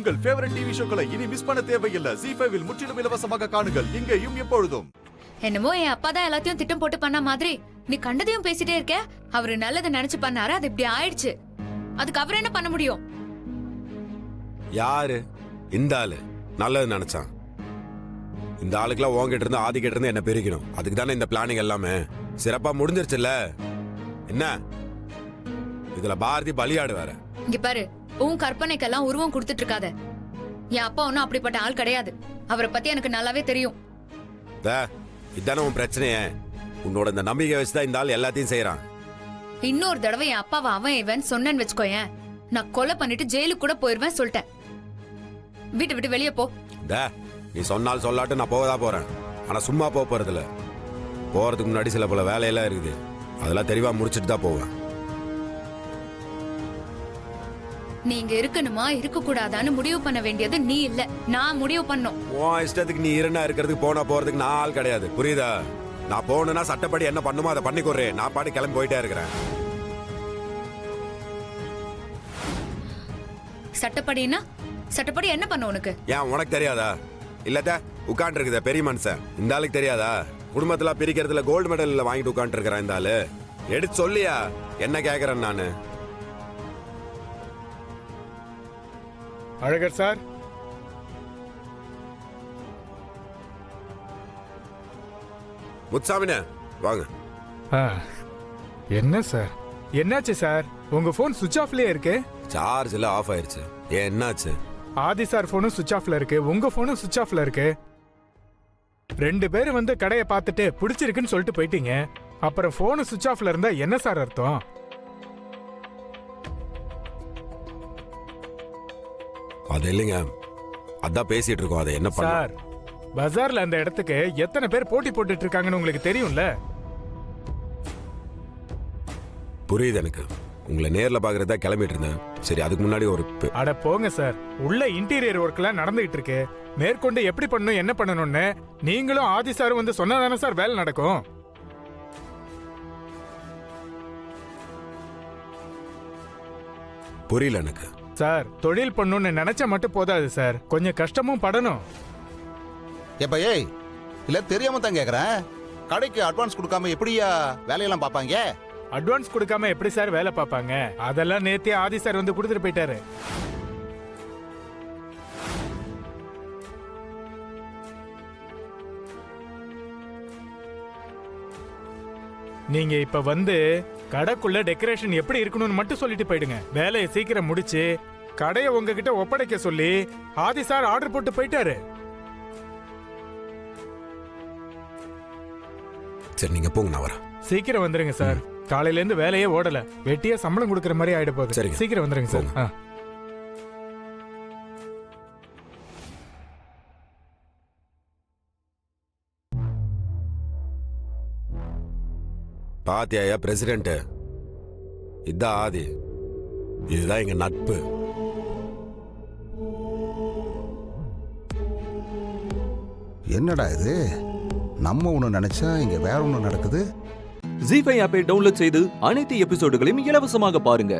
உங்கள் favourite TV ஷோக்களை இனி miss பண்ண தேவையில்லை. ZEE5 இல் முற்றிலும் இலவசமாக காணுங்கள். இங்கேயும் எப்பொழுதும். என்னமோ என் அப்பா தான் எல்லாத்தையும் திட்டம் போட்டு பண்ண மாதிரி நீ கண்டதையும் பேசிட்டே இருக்க. அவரு நல்லதை நினைச்சு பண்ணாரு, அது இப்படி ஆயிடுச்சு. அதுக்கு அவர் என்ன பண்ண முடியும்? யாரு இந்த ஆளு நல்லது நினைச்சான்? இந்த ஆளுக்கெல்லாம் உங்ககிட்ட இருந்து ஆதி கிட்ட இருந்து என்ன பிரிக்கணும். அதுக்கு தானே இந்த பிளானிங் எல்லாமே சிறப்பா முடிஞ்சிருச்சுல்ல. என்ன இதுல பாரதி பலியாடு வேற. இங்க பாரு, உன் கற்பனைக்கெல்லாம் உருவம் கொடுத்துட்டு இருக்காத. என் அப்பா ஒன்னும் அப்படிப்பட்ட ஆள் கிடையாது. அவரை பத்தி எனக்கு நல்லாவே தெரியும். இதானே உன் பிரச்சனையே. உன்னோட இந்த நம்பிக்கை வச்சுதான் இந்த ஆள் எல்லாத்தையும் செய்யறான். இன்னொரு தடவை என் அப்பாவை அவன் இவன் சொன்னேன்னு வச்சுக்கோயேன், நான் கொலை பண்ணிட்டு ஜெயிலுக்கு கூட போயிருவேன் சொல்லிட்டேன். வீட்டை விட்டு வெளியே போ. நீ சொன்னால் சொல்லாட்டு நான் போகதான் போறேன். ஆனா சும்மா போறதில்ல. போறதுக்கு முன்னாடி சில பல வேலையெல்லாம் இருக்குது. அதெல்லாம் தெளிவா முடிச்சிட்டு தான் போவேன். நீங்க இருக்கணுமா இருக்க கூடாதான்னு முடிவு பண்ண வேண்டியது நீ இல்ல, நான் முடிவு பண்ணும். உன் இஷ்டத்துக்கு நீ இருந்தா இருக்கிறதுக்கு போனா போறதுக்கு நான் ஆள் கிடையாது, புரியுதா? நான் போகணும்னா சட்டப்படி என்ன பண்ணுமோ அதை பண்ணி கொடுறேன். நான் பாட்டு கிளம்பி போயிட்டே இருக்கிறேன். சட்டப்படினா சட்டப்படி என்ன பண்ண உனக்கு? ஏன் உனக்கு தெரியாதா? இல்லத்த உட்காந்து இருக்குத பெரிய மனுஷன். இந்த ஆளுக்கு தெரியாதா? குடும்பத்துல பிரிக்கிறதுல கோல்டு மெடல் வாங்கிட்டு உட்காந்து இருக்கிறேன். இந்த ஆளு எடுத்து சொல்லியா என்ன கேக்குறேன் நானு? அழகர் சார், முத்துசாமினே வாங்க. என்ன சார், என்னாச்சு சார்? உங்க போன் சுவிட்ச் ஆஃப்லயே இருக்கு. சார்ஜ் எல்லாம் ஆஃப் ஆயிருச்சு. ஏன் என்னாச்சு? ஆதி சார் போனும் சுவிட்ச் ஆஃப்ல இருக்கு, உங்க போனும் சுவிட்ச் ஆஃப்ல இருக்கு. ரெண்டு பேரும் வந்து கடையை பார்த்துட்டு பிடிச்சிருக்குன்னு சொல்லிட்டு போயிட்டீங்க. அப்புறம் போனு சுவிட்ச் ஆஃப்ல இருந்தா என்ன சார் அர்த்தம்? அது இல்லைங்க, அதான் பேசிட்டு இருக்கோம். அதை என்ன பண்ண சார், பஜார்ல அந்த இடத்துக்கு எத்தனை பேர் போட்டி போட்டுட்டு இருக்காங்கன்னு உங்களுக்கு தெரியும்ல? புரியுது எனக்கு. உங்களை நேர்ல பாக்குறதா கிளம்பிட்டு இருந்தேன். சரி, அதுக்கு முன்னாடி ஒரு அட போங்க சார், உள்ள இன்டீரியர் ஒர்க் எல்லாம் நடந்துகிட்டு இருக்கு. மேற்கொண்டு எப்படி பண்ணணும் என்ன பண்ணணும்னு நீங்களும் ஆதி சார் வந்து சொன்னதானே சார் வேலை நடக்கும். புரியல எனக்கு. சார், தொழில் பண்ணணும்னு நினைச்சா மட்டும் போதாது சார், கொஞ்சம் கஷ்டமும் படணும். எப்ப ஏய் இல்ல தெரியாம தான் கேக்குறேன். கடைக்கு அட்வான்ஸ் கொடுக்காம எப்படியா வேலையெல்லாம் பாப்பாங்க? அட்வான்ஸ் கொடுக்காம எப்படி சார் வேலை பார்ப்பாங்க? அதெல்லாம் நேத்தே ஆதி சார் வந்து கொடுத்துட்டு போயிட்டாரு. நீங்க இப்ப வந்து கடைக்குள்ள டெக்கரேஷன் எப்படி இருக்கணும்னு மட்டும் சொல்லிட்டு போயிடுங்க. வேலையை சீக்கிரம் முடிச்சு கடையை உங்ககிட்ட ஒப்படைக்க சொல்லி ஆதி சார் ஆர்டர் போட்டு போயிட்டாரு. சரி, நீங்க போங்க, நான் வரேன். சீக்கிரம் வந்துருங்க சார். காலையில இருந்து வேலையே ஓடல, வெட்டியா சம்பளம் கொடுக்கற மாதிரி ஆயிட போகுது. சரிங்க, சீக்கிரம் வந்துருங்க சார். பாத்தியா பிரசிடென்ட், இதான் ஆதி, இதுதான் எங்க நட்பு. என்னடா இது, நம்ம ஒண்ணு நினைச்சா இங்க வேற ஒண்ணு நடக்குது. ZEE5 ஆப்பை டவுன்லோட் செய்து அனைத்து எபிசோடுகளையும் இலவசமாக பாருங்க.